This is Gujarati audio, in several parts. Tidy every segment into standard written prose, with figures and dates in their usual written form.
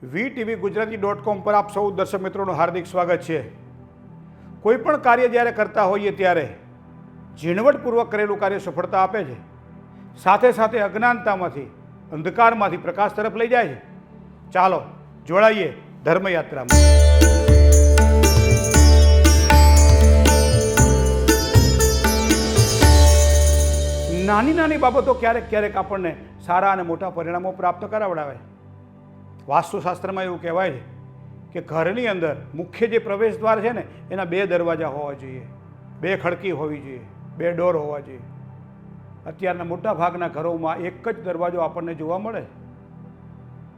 VTV ગુજરાતી.com પર આપ સૌ દર્શક મિત્રોનું હાર્દિક સ્વાગત છે। કોઈપણ કાર્ય જ્યારે કરતા હોઈએ ત્યારે ઝીણવટપૂર્વક કરેલું કાર્ય સફળતા આપે છે, સાથે સાથે અજ્ઞાનતામાંથી અંધકારમાંથી પ્રકાશ તરફ લઈ જાય છે। ચાલો જોડાઈએ ધર્મયાત્રામાં। નાની નાની બાબતો ક્યારેક ક્યારેક આપણને સારા અને મોટા પરિણામો પ્રાપ્ત કરાવડાવે છે। વાસ્તુશાસ્ત્રમાં એવું કહેવાય છે કે ઘરની અંદર મુખ્ય જે પ્રવેશ દ્વાર છે ને એના 2 દરવાજા હોવા જોઈએ, 2 ખડકી હોવી જોઈએ, 2 ડોર હોવા જોઈએ। અત્યારના મોટા ભાગના ઘરોમાં એક જ દરવાજો આપણને જોવા મળે।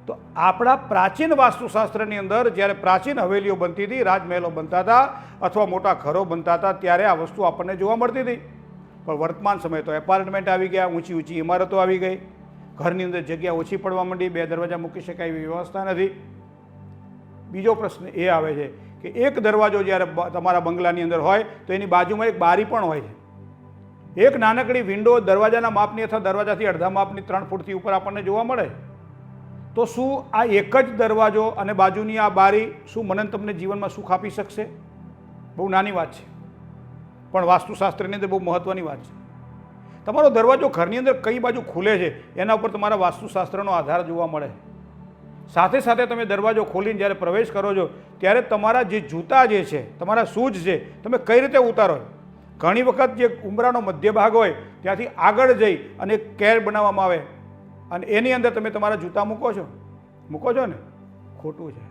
તો આપણા પ્રાચીન વાસ્તુશાસ્ત્રની અંદર જ્યારે પ્રાચીન હવેલીઓ બનતી હતી, રાજમહેલો બનતા હતા અથવા મોટા ઘરો બનતા હતા, ત્યારે આ વસ્તુ આપણને જોવા મળતી હતી। પણ વર્તમાન સમયે તો એપાર્ટમેન્ટ આવી ગયા, ઊંચી ઊંચી ઇમારતો આવી ગઈ, ઘરની અંદર જગ્યા ઓછી પડવા માંડી, 2 દરવાજા મૂકી શકાય એવી વ્યવસ્થા નથી। બીજો પ્રશ્ન એ આવે છે કે એક દરવાજો જ્યારે તમારા બંગલાની અંદર હોય તો એની બાજુમાં એક બારી પણ હોય છે। એક નાનકડી વિન્ડો દરવાજાના માપની અથવા દરવાજાથી અડધા માપની 3 ફૂટથી ઉપર આપણને જોવા મળે। તો શું આ એક જ દરવાજો અને બાજુની આ બારી શું મને તમને જીવનમાં સુખ આપી શકશે? બહુ નાની વાત છે, પણ વાસ્તુશાસ્ત્રની અંદર બહુ મહત્ત્વની વાત છે। તમારો દરવાજો ઘરની અંદર કઈ બાજુ ખુલે છે એના ઉપર તમારા વાસ્તુશાસ્ત્રનો આધાર જોવા મળે। સાથે સાથે તમે દરવાજો ખોલીને જ્યારે પ્રવેશ કરો છો ત્યારે તમારા જે જૂતા જે છે, તમારા શૂઝ છે, તમે કઈ રીતે ઉતારો છો? ઘણી વખત જે ઉંબરાનો મધ્ય ભાગ હોય ત્યાંથી આગળ જઈ અને એક કેર બનાવવામાં આવે અને એની અંદર તમે તમારા જૂતા મૂકો છો ને? ખોટું છે।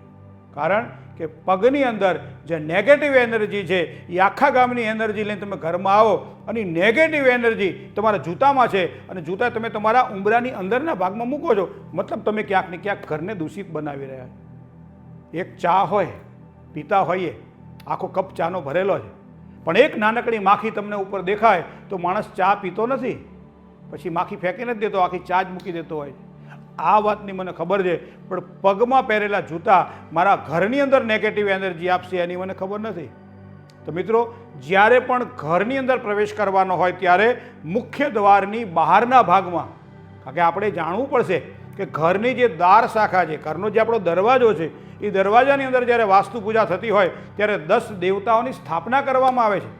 કારણ કે પગની અંદર જે નેગેટિવ એનર્જી છે એ આખા ગામની એનર્જી લઈને તમે ઘરમાં આવો અને નેગેટિવ એનર્જી તમારા જૂતામાં છે અને જૂતા તમે તમારા ઉંબરાની અંદરના ભાગમાં મૂકો છો, મતલબ તમે ક્યાંક ને ક્યાંક ઘરને દૂષિત બનાવી રહ્યા છો। એક ચા હોય, પીતા હોઈએ, આખો કપ ચાનો ભરેલો છે, પણ એક નાનકડી માખી તમને ઉપર દેખાય તો માણસ ચા પીતો નથી, પછી માખી ફેંકી નથી દેતો, આખી ચા જ મૂકી દેતો હોય છે। આ વાતની મને ખબર છે, પણ પગમાં પહેરેલા જૂતા મારા ઘરની અંદર નેગેટિવ એનર્જી આપશે એની મને ખબર નથી। તો મિત્રો, જ્યારે પણ ઘરની અંદર પ્રવેશ કરવાનો હોય ત્યારે મુખ્ય દ્વારની બહારના ભાગમાં, કારણ કે આપણે જાણવું પડશે કે ઘરની જે દ્વાર શાખા છે, ઘરનો જે આપણો દરવાજો છે, એ દરવાજાની અંદર જ્યારે વાસ્તુ પૂજા થતી હોય ત્યારે 10 દેવતાઓની સ્થાપના કરવામાં આવે છે,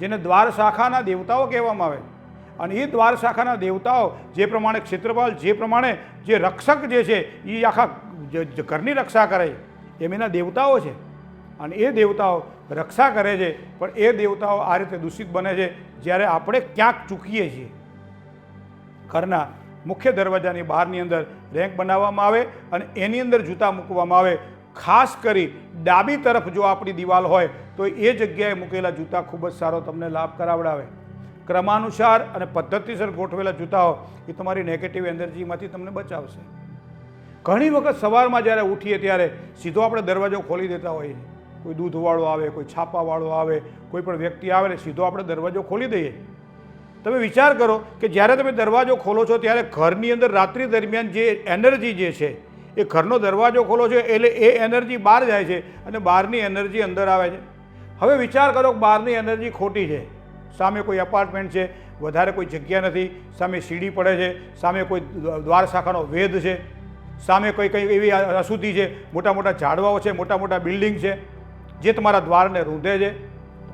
જેને દ્વાર શાખાના દેવતાઓ કહેવામાં આવે છે। અને એ દ્વાર શાખાના દેવતાઓ જે પ્રમાણે ક્ષેત્રપાલ, જે પ્રમાણે જે રક્ષક જે છે એ આખા ઘરની રક્ષા કરે છે, એમ એના દેવતાઓ છે અને એ દેવતાઓ રક્ષા કરે છે, પણ એ દેવતાઓ આ રીતે દૂષિત બને છે જ્યારે આપણે ક્યાંક ચૂકીએ છીએ। ઘરના મુખ્ય દરવાજાની બહારની અંદર રેક બનાવવામાં આવે અને એની અંદર જૂતા મૂકવામાં આવે। ખાસ કરી ડાબી તરફ જો આપણી દિવાલ હોય તો એ જગ્યાએ મૂકેલા જૂતા ખૂબ જ સારો તમને લાભ કરાવડાવે। ક્રમાનુસાર અને પદ્ધતિસર ગોઠવેલા જૂતાઓ એ તમારી નેગેટિવ એનર્જીમાંથી તમને બચાવશે। ઘણી વખત સવારમાં જ્યારે ઉઠીએ ત્યારે સીધો આપણે દરવાજો ખોલી દેતા હોઈએ છીએ। કોઈ દૂધવાળો આવે, કોઈ છાપાવાળો આવે, કોઈ પણ વ્યક્તિ આવે ને સીધો આપણે દરવાજો ખોલી દઈએ। તમે વિચાર કરો કે જ્યારે તમે દરવાજો ખોલો છો ત્યારે ઘરની અંદર રાત્રિ દરમિયાન જે એનર્જી જે છે એ ઘરનો દરવાજો ખોલો છો એટલે એ એનર્જી બહાર જાય છે અને બહારની એનર્જી અંદર આવે છે। હવે વિચાર કરો કે બહારની એનર્જી ખોટી છે, સામે કોઈ એપાર્ટમેન્ટ છે, વધારે કોઈ જગ્યા નથી, સામે સીડી પડે છે, સામે કોઈ દ્વાર શાખાનો વેધ છે, સામે કંઈ એવી અશુદ્ધિ છે, મોટા મોટા ઝાડવાઓ છે, મોટા મોટા બિલ્ડિંગ છે જે તમારા દ્વારને રૂંધે છે।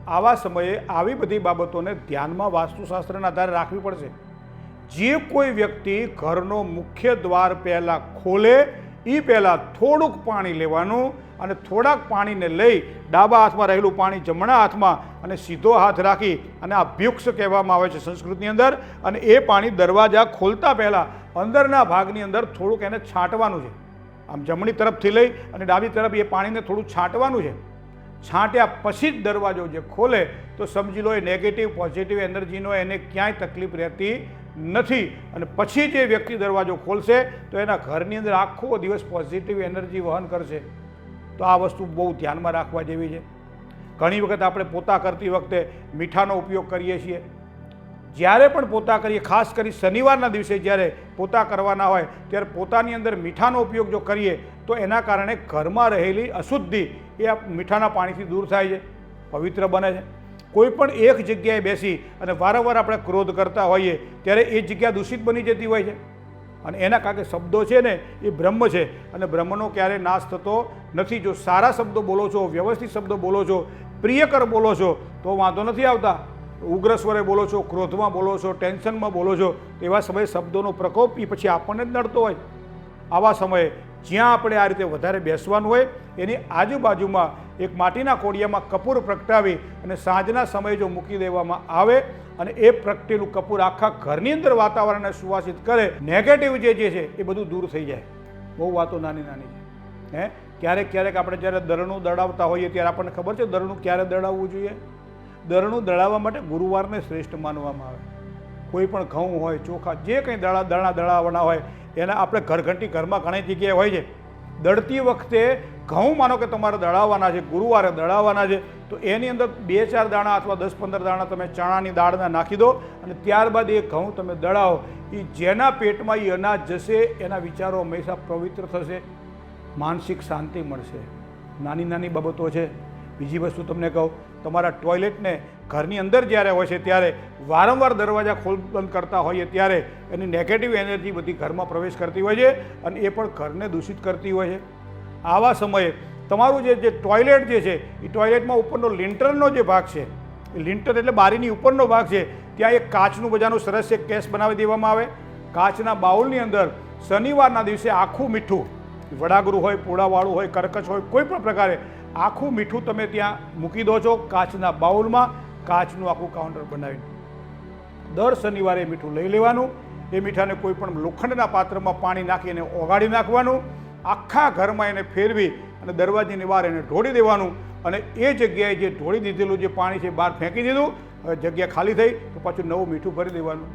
આવા સમયે આવી બધી બાબતોને ધ્યાનમાં વાસ્તુશાસ્ત્રના આધારે રાખવી પડશે। જે કોઈ વ્યક્તિ ઘરનો મુખ્ય દ્વાર પહેલાં ખોલે એ પહેલાં થોડુંક પાણી લેવાનું અને થોડાક પાણીને લઈ ડાબા હાથમાં રહેલું પાણી જમણા હાથમાં અને સીધો હાથ રાખી અને અભ્યુક્ષ કહેવામાં આવે છે સંસ્કૃતની અંદર, અને એ પાણી દરવાજા ખોલતા પહેલાં અંદરના ભાગની અંદર થોડુંક એને છાંટવાનું છે। આમ જમણી તરફથી લઈ અને ડાબી તરફ એ પાણીને થોડું છાંટવાનું છે। છાંટ્યા પછી જ દરવાજો જે ખોલે તો સમજી લો એ નેગેટિવ પોઝિટિવ એનર્જીનો એને ક્યાંય તકલીફ રહેતી નથી, અને પછી જે વ્યક્તિ દરવાજો ખોલશે તો એના ઘરની અંદર આખો દિવસ પોઝિટિવ એનર્જી વહન કરશે। તો આ વસ્તુ બહુ ધ્યાનમાં રાખવા જેવી છે। ઘણી વખત આપણે પોતા કરતી વખતે મીઠાનો ઉપયોગ કરીએ છીએ। જ્યારે પણ પોતા કરીએ, ખાસ કરી શનિવારના દિવસે જ્યારે પોતા કરવાના હોય ત્યારે પોતાની અંદર મીઠાનો ઉપયોગ જો કરીએ તો એના કારણે ઘરમાં રહેલી અશુદ્ધિ એ આ મીઠાના પાણીથી દૂર થાય છે, પવિત્ર બને છે। કોઈ પણ એક જગ્યાએ બેસી અને વારંવાર આપણે ક્રોધ કરતા હોઈએ ત્યારે એ જગ્યા દૂષિત બની જતી હોય છે। અને એના કારણ કે શબ્દો છે ને એ બ્રહ્મ છે અને બ્રહ્મનો ક્યારેય નાશ થતો નથી. જો સારા શબ્દો બોલો છો, વ્યવસ્થિત શબ્દો બોલો છો, પ્રિયકર બોલો છો તો વાંધો નથી આવતા. ઉગ્ર સ્વરે બોલો છો, ક્રોધમાં બોલો છો, ટેન્શનમાં બોલો છો, તો એવા સમયે શબ્દોનો પ્રકોપ એ પછી આપણને જ નડતો હોય. આવા સમયે જ્યાં આપણે આ રીતે વધારે બેસવાનું હોય એની આજુબાજુમાં એક માટીના કોડિયામાં કપૂર પ્રગટાવી અને સાંજના સમયે જો મૂકી દેવામાં આવે અને એ પ્રગટેલું કપૂર આખા ઘરની અંદર વાતાવરણને સુવાસિત કરે, નેગેટિવ જે છે એ બધું દૂર થઈ જાય. બહુ વાતો નાની નાની છે. ક્યારેક ક્યારેક આપણે જ્યારે દળનું દળાવતા હોઈએ ત્યારે આપણને ખબર છે દળનું ક્યારે દળાવવું જોઈએ. દળનું દળાવવા માટે ગુરુવારને શ્રેષ્ઠ માનવામાં આવે. કોઈ પણ ઘઉં હોય, ચોખા, જે કંઈ દળાવવાના હોય એના આપણે ઘરઘંટી ઘરમાં ઘણી જગ્યાએ હોય છે. દળતી વખતે ઘઉં માનો કે તમારે દળાવવાના છે, ગુરુવારે દળાવવાના છે, તો એની અંદર 2-4 દાણા અથવા 10-15 દાણા તમે ચણાની દાળના નાખી દો અને ત્યારબાદ એ ઘઉં તમે દળાવો. એ જેના પેટમાં એ અનાજ જશે એના વિચારો હંમેશા પવિત્ર થશે, માનસિક શાંતિ મળશે. નાની નાની બાબતો છે. બીજી વસ્તુ તમને કહું, તમારા ટોયલેટને ઘરની અંદર જ્યારે હોય છે ત્યારે વારંવાર દરવાજા ખોલ બંધ કરતા હોઈએ ત્યારે એની નેગેટિવ એનર્જી બધી ઘરમાં પ્રવેશ કરતી હોય છે અને એ પણ ઘરને દૂષિત કરતી હોય છે. આવા સમયે તમારું જે ટોયલેટ જે છે એ ટોયલેટમાં ઉપરનો લિન્ટરનો જે ભાગ છે, એ લિન્ટર એટલે બારીની ઉપરનો ભાગ છે, ત્યાં એક કાચનું મજાનું સરસ એક કેસ બનાવી દેવામાં આવે. કાચના બાઉલની અંદર શનિવારના દિવસે આખું મીઠું, વડાગરું હોય, પોળાવાળું હોય, કર્કશ હોય, કોઈ પણ પ્રકારે આખું મીઠું તમે ત્યાં મૂકી દો છો કાચના બાઉલમાં. કાચનું આખું કાઉન્ટર બનાવીને દર શનિવારે મીઠું લઈ લેવાનું. એ મીઠાને કોઈ પણ લોખંડના પાત્રમાં પાણી નાખીને ઓગાળી નાખવાનું. આખા ઘરમાં એને ફેરવી અને દરવાજાની બહાર એને ઢોળી દેવાનું અને એ જગ્યાએ જે ઢોળી દીધેલું જે પાણી છે બહાર ફેંકી દીધું. હવે જગ્યા ખાલી થઈ તો પાછું નવું મીઠું ભરી દેવાનું.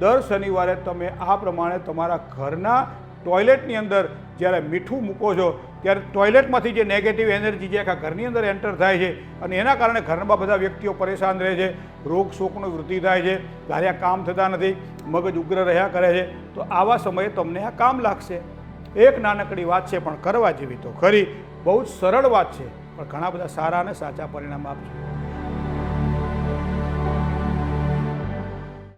દર શનિવારે તમે આ પ્રમાણે તમારા ઘરના ટોયલેટની અંદર જ્યારે મીઠું મૂકો છો ત્યારે ટોયલેટમાંથી જે નેગેટિવ એનર્જી જે આખા ઘરની અંદર એન્ટર થાય છે અને એના કારણે ઘરમાં બધા વ્યક્તિઓ પરેશાન રહે છે, રોગ શોકનો વૃદ્ધિ થાય છે, ધાર્યા કામ થતા નથી, મગજ ઉગ્ર રહ્યા કરે છે. તો આવા સમયે તમને આ કામ લાગશે. એક નાનકડી વાત છે પણ કરવા જેવી તો ખરી. બહુ જ સરળ વાત છે પણ ઘણા બધા સારા અને સાચા પરિણામ આપશે.